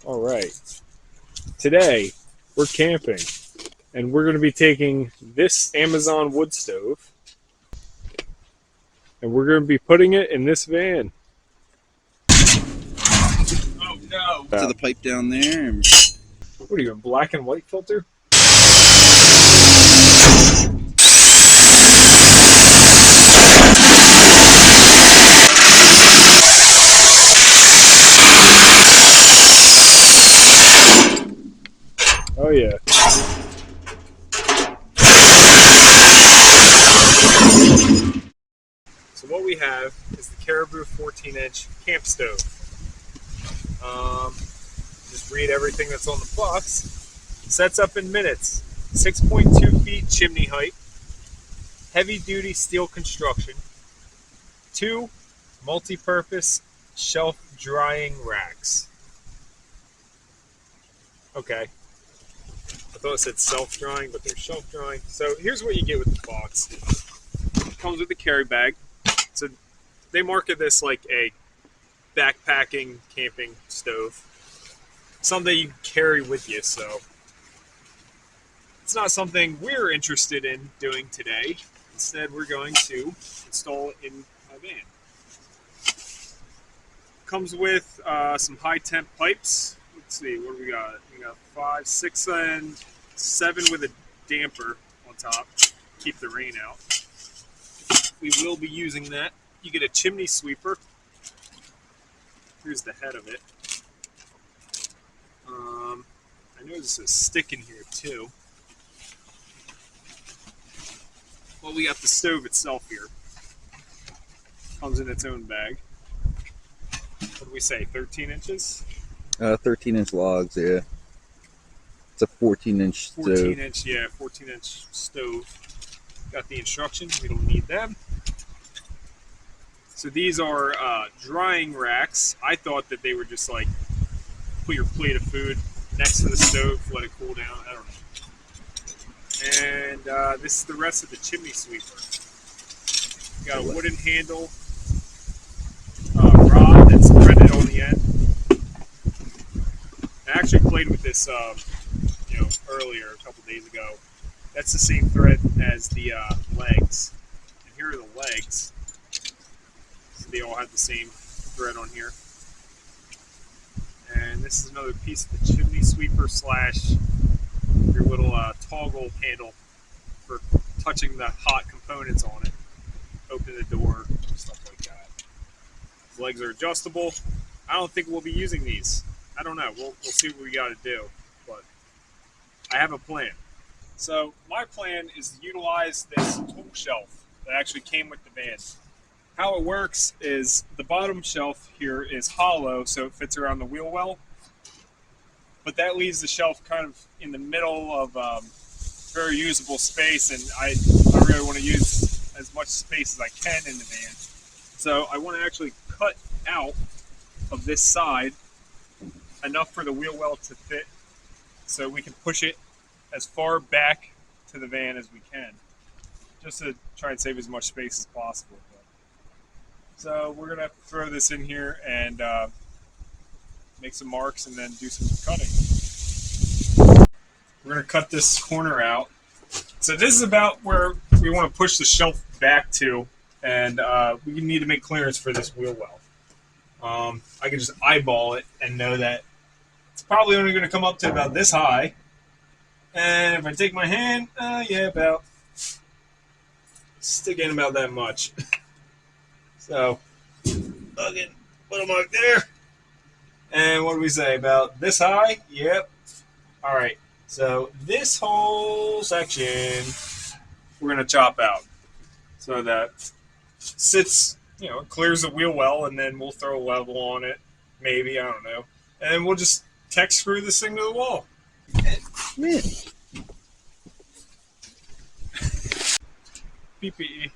All right. Today, we're camping, and we're going to be taking this Amazon wood stove, and we're going to be putting it in this van. Oh no! To Wow. the pipe down there. And What are you, a black and white filter? Oh, yeah. So what we have is the Caribou 14-inch camp stove. Just read everything that's on the box. Sets up in minutes. 6.2 feet chimney height. Heavy-duty steel construction. 2 multi-purpose shelf drying racks. Okay. I thought it said self-drying, but they're shelf-drying. So here's what you get with the box. It comes with a carry bag. So they market this like a backpacking camping stove. Something you can carry with you, so it's not something we're interested in doing today. Instead, we're going to install it in a van. Comes with some high temp pipes. Let's see, what do we got? We got 5, 6, and 7 with a damper on top. Keep the rain out. We will be using that. You get a chimney sweeper. Here's the head of it. I noticed a stick in here too. Well, we got the stove itself here. Comes in its own bag. What do we say, 13 inches? 13-inch logs, yeah. It's a 14-inch stove. 14-inch, yeah, 14-inch stove. Got the instructions. We don't need them. So these are drying racks. I thought that they were just like put your plate of food next to the stove, let it cool down. I don't know. And this is the rest of the chimney sweeper. You got a wooden handle, rod that's threaded on the end. I actually played with this, earlier, a couple days ago. That's the same thread as the legs. And here are the legs. So they all have the same thread on here. And this is another piece of the chimney sweeper slash your little toggle handle for touching the hot components on it. Open the door, stuff like that. The legs are adjustable. I don't think we'll be using these. I don't know. We'll see what we got to do. But I have a plan. So my plan is to utilize this tool shelf that actually came with the van. How it works is the bottom shelf here is hollow, so it fits around the wheel well. But that leaves the shelf kind of in the middle of very usable space, and I really want to use as much space as I can in the van. So I want to actually cut out of this side enough for the wheel well to fit, so we can push it as far back to the van as we can, just to try and save as much space as possible. So we're gonna throw this in here and make some marks and then do some cutting. We're gonna cut this corner out. So this is about where we want to push the shelf back to, and we need to make clearance for this wheel well. I can just eyeball it and know that it's probably only going to come up to about this high. And if I take my hand, about stick in about that much. So, again, put a mark there. And what do we say, about this high? Yep. All right. So this whole section we're going to chop out so that sits, it clears the wheel well, and then we'll throw a level on it. Maybe, I don't know. And we'll just tech screw this thing to the wall. Yeah. PPE.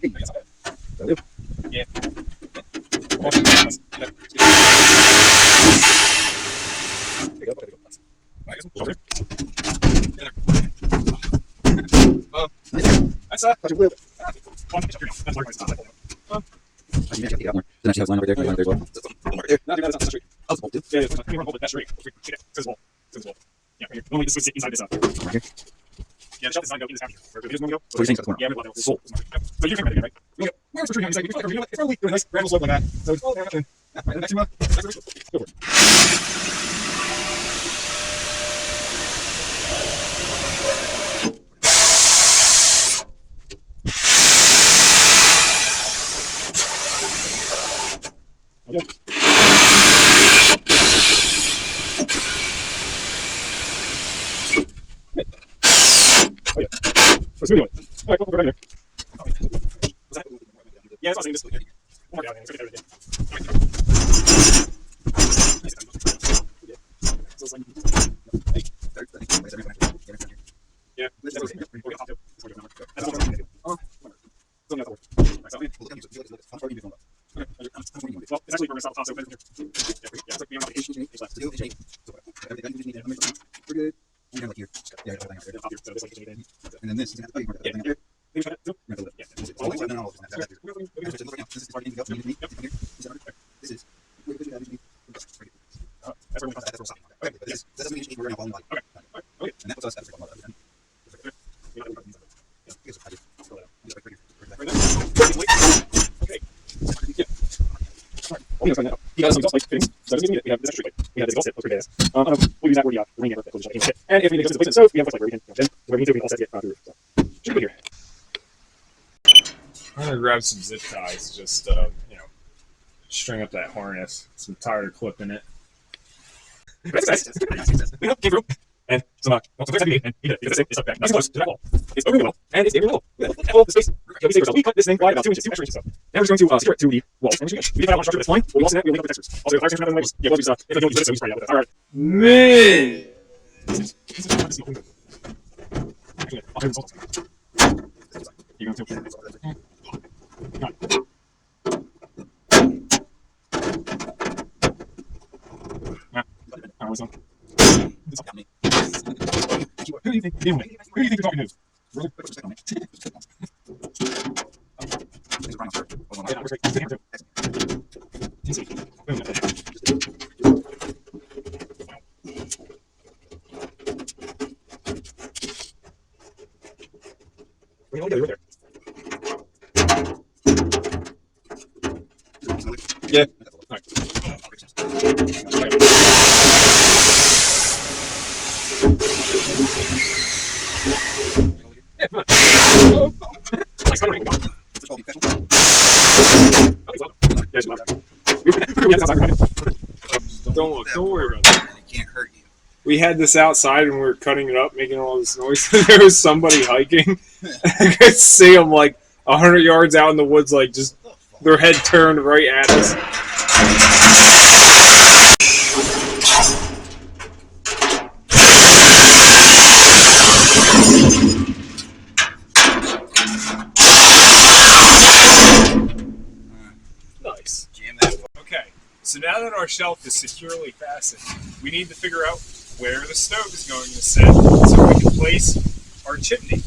Yeah. That's Touch it blue. Um, You mentioned the outline. Then she has line over there. Line there as well. Right there. no, that's not the street. Oh, it's a bolt too. Yeah, can you run over that street? Yeah, it says wall. It says wall. Yeah, right here. Normally this would sit inside this Right here. Yeah, the shelf is not go in this half. Where just want to go? So you're saying it's at the corner? Yeah, we're this wall. So you're right, right? Yeah. Where's the tree on the side? You know what? It's probably doing a nice gravel slope like that. So it's all there. Nothing. Yeah, right, next to go for it. Okay. Oh yeah. Let's move on. All right, go right there. Yeah, it's not saying this. One more down there. It's okay, everything. Yeah. Well, it's actually for myself, so it's like being on vacation. It's left. We're good. And down like here. Yeah, and then this is going to have to this is and that puts us at He got some exhaust pipe fittings, so it doesn't mean we have this extra pipe. We have this exhaust tip, looks pretty badass. We'll use that where the ring it, and if we need to replace it, so we have a place where we can, then where we need to, we can all set it through the roof. So should be good here. I'm gonna grab some zip ties, just string up that harness. Some tire clip in it. Came through. And some, and he did it. It's up back. Nice and close to that wall. It's open well, and it's able well. All the space. We cut this thing wide about 2 inches, 2 extra inches. So now we're going to secure it to the wall. And we can find out one structure that's fine. We'll also link up the textures. Also, fire station labels. Yeah, we'll use, if I don't use this, so we spray out with it. All right. Man! You going to? Who do you think? Who do you think you're talking to? Yeah. Don't worry about it. It can't hurt you. We had this outside and we were cutting it up, making all this noise. There was somebody hiking. I could see them like 100 yards out in the woods, like just their head turned right at us. Nice. Okay, so now that our shelf is securely fastened, we need to figure out where the stove is going to sit so we can place our chimney.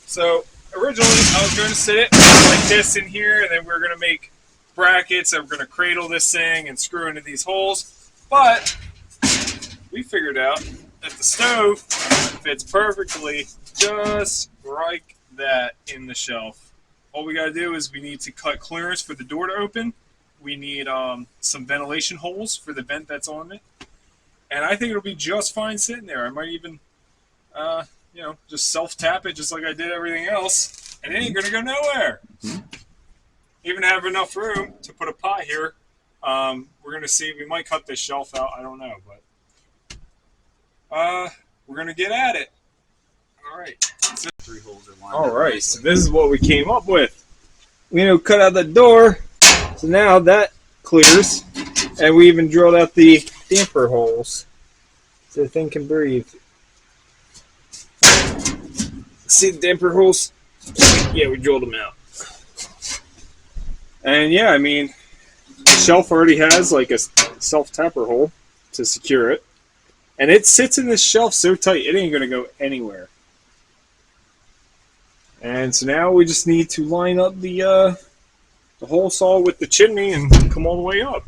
So originally I was going to sit it like this in here, and then we're going to make brackets and we're going to cradle this thing and screw into these holes. But we figured out that the stove fits perfectly just like that in the shelf. All we got to do is we need to cut clearance for the door to open. We need some ventilation holes for the vent that's on it. And I think it'll be just fine sitting there. I might even, just self-tap it just like I did everything else. And it ain't going to go nowhere. Even have enough room to put a pot here. We're going to see. We might cut this shelf out. I don't know. But we're going to get at it. All right. All right. So this is what we came up with. We cut out the door. So now that clears. And we even drilled out the damper holes so the thing can breathe. See the damper holes? Yeah, we drilled them out. And yeah, I mean, the shelf already has like a self-tapper hole to secure it. And it sits in this shelf so tight, it ain't going to go anywhere. And so now we just need to line up the hole saw with the chimney and come all the way up.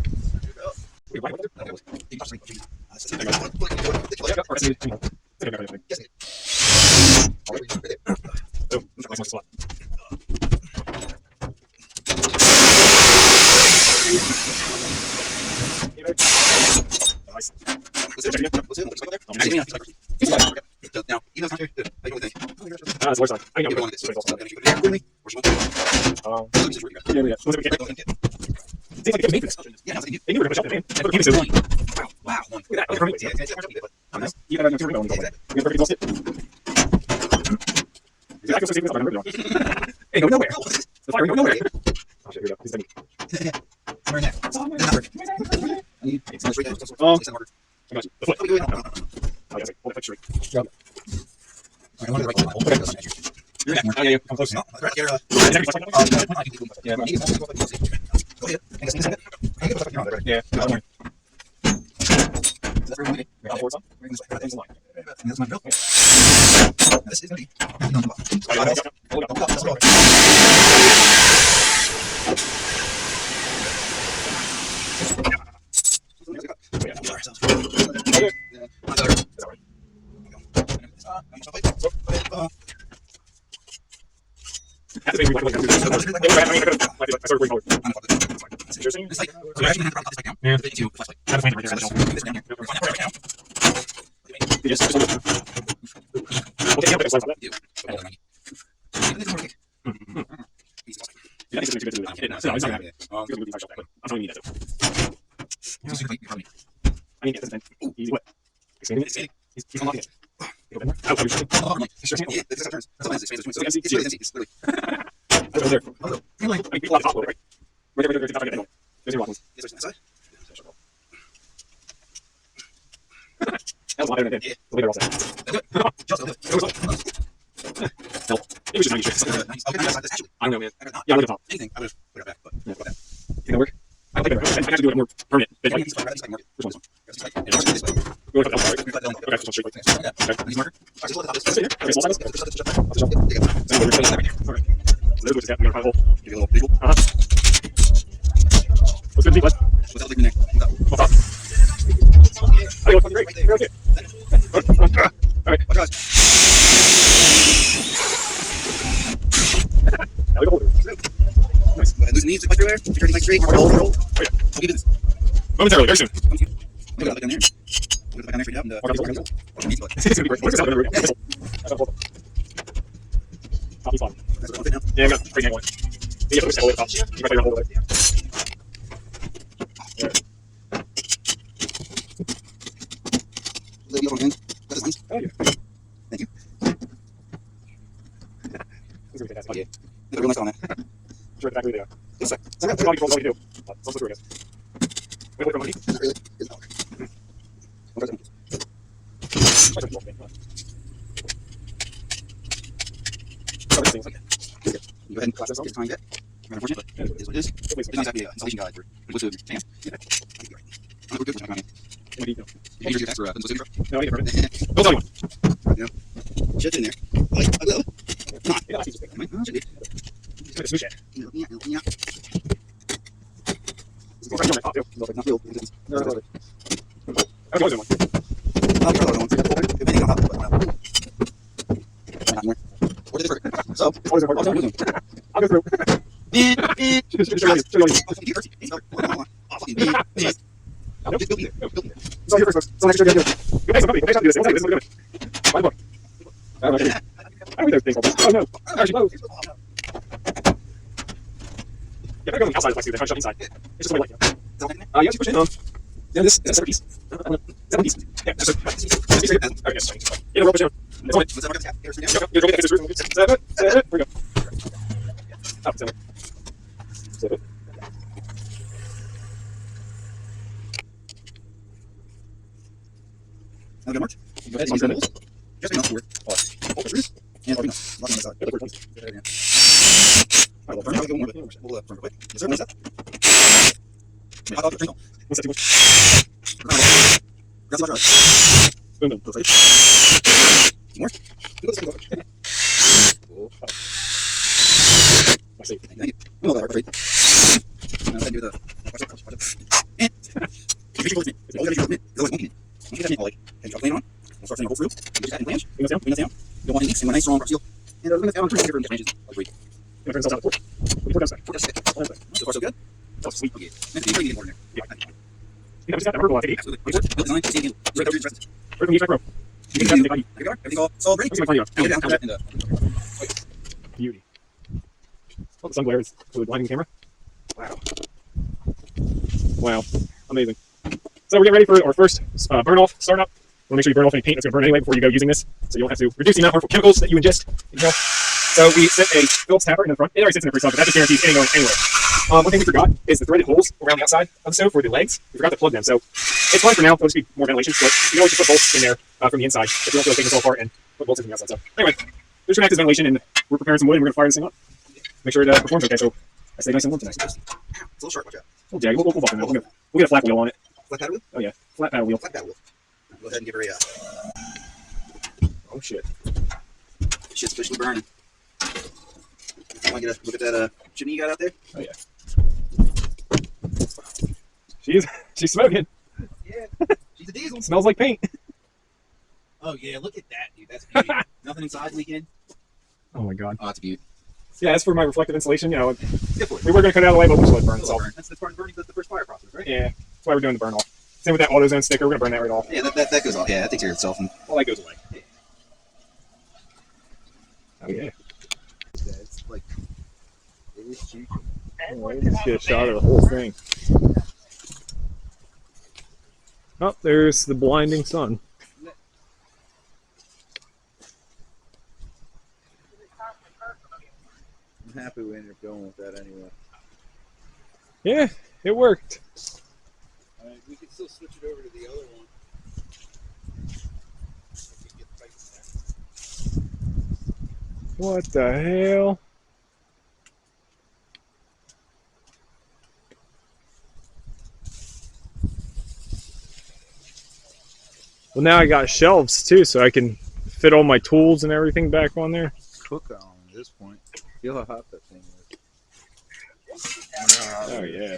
Momentarily, very soon. Yeah, I got a great angle. You have to push that all the way to the top. You might be able to hold it. Thank you. Thank you. This is really fantastic. Okay. Real nice on that. Sure, exactly there. Yes, sir. So that's all you do. So screw it. Wait, wait for money. Is it really? It's not. Go ahead and class this off. Get the time yet. Rather unfortunate, but it is what it is. It's nice to have the installation guide for Woodstove In A. Yeah. I think you're right. We're good for checking on it. What do you know? Did you use your text for Woodstove intro? No, I didn't heard it. Don't tell anyone. Yeah. Shit's in there. Like, I will. Not. Yeah, that's just Might not. Should be. it's a smooth shit. Yeah. It's right here on my top, too. Not feel. No, no, no. I was always in one. I'll be the one. If anything, I'll have it. Not more. What did it hurt? So, Always in one. I'll go through. So here first, folks. So next, you're going to do it. You guys are going to do this. This is what we're doing. Find the book. I don't know. I don't know things called this. Oh, no. Actually, no. Yeah, if I go on the outside, it's like they're trying to shut inside. It's just what I like. Yeah, you push it in. Yeah, this is a piece. Is that a piece? Yeah, just a piece right here. Okay, yes. Yeah, roll push down. It's on it. You're going to extra screws. Is that it? Here we go. Oh, it's in it. Is that it? Now go marked. Go ahead and use the holes. Just enough to work. And probably not. Lock on the side. Yeah, the third piece. We'll from quick. Yes, sir. What's that? Hot dog, drink on. What's that too much? Grab some extra. Spoon them. Some more. Cool. I see. Thank you. Oh, that right. Thank you. And you should me. All you gotta do is always monkey. Once you get that mint, like, and drop the on, we'll start turning the whole through. And get that in blanch. Bring this down. Bring that down. You'll want leaks and a nice strong seal. And bring that down 3 different branches. Like 3. I'm going to turn this outside the porch. What do you put outside? That's it. So far, so good. Oh, sweet. Okay. Maybe you need more in there. Yeah. You know, just got that verbal activity. Absolutely. Well designed. See again. Right over the rest. Right from the back row. You can There you go. Everything's all solid, ready? Let's see my Get it down. Come and beauty. Oh, the sun glare is really blinding the camera. Wow. Wow. Amazing. So we're getting ready for our first burn off startup. Want to make sure you burn off any paint that's going to burn anyway before you go using this, so you don't have to reduce the amount of harmful chemicals that you ingest. So we set a Phillips tapper in the front. It already sits in the pre-sub, but that just guarantees it ain't going anywhere. One thing we forgot is the threaded holes around the outside of the stove for the legs. We forgot to plug them, so it's fine for now. There'll just be more ventilation, but you can always just put bolts in there from the inside if you don't feel like taking this all apart and put bolts in from the outside. So anyway, there's going to act as ventilation, and we're preparing some wood, and we're going to fire this thing up. Make sure it performs okay, so I stay nice and warm tonight. It's a little sharp, watch out. A little jagged. We'll buff it. We'll get a flat wheel on it. Flat paddle wheel? Oh yeah, flat paddle wheel. Flat paddle wheel. Go ahead and give her a Oh shit. shit's officially burning. I want to get a look at that chimney you got out there. Oh yeah. She's smoking. Yeah, she's a diesel. Smells like paint. Oh yeah, look at that, dude. That's beauty. Nothing inside leaking. Oh my god. Oh, it's a beauty. Yeah, as for my reflective insulation, you know, Good for it. we were going to cut it out of the way, but we'll just let it burn itself. That's part of burning. That's the first fire process, right? Yeah, that's why we're doing the burn off. Same with that AutoZone sticker. We're going to burn that right off. Yeah, that goes off. Yeah, that takes care of itself. And All that goes away. Oh yeah. it's like it is cheap. Let's get a shot of the whole thing. Oh, there's the blinding sun. I'm happy we ended up going with that anyway. Yeah, it worked. We could still switch it over to the other one. What the hell? Well, now I got shelves too, so I can fit all my tools and everything back on there. Cook on at this point. Feel how hot that thing is. Oh yeah.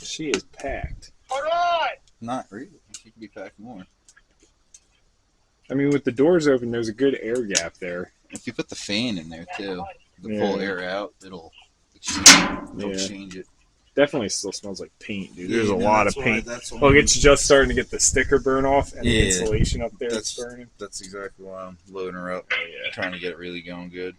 She is packed. Not really. She could be packed more. I mean, with the doors open, there's a good air gap there. If you put the fan in there too, the Yeah. pull air out, it'll Yeah. exchange it. Definitely still smells like paint, dude. There's Yeah, a no, lot of that's why- paint. that's why Look, it's just starting to get the sticker burn off and the Yeah. insulation up there is That's- burning. That's exactly why I'm loading her up, Oh, yeah. trying to get it really going good.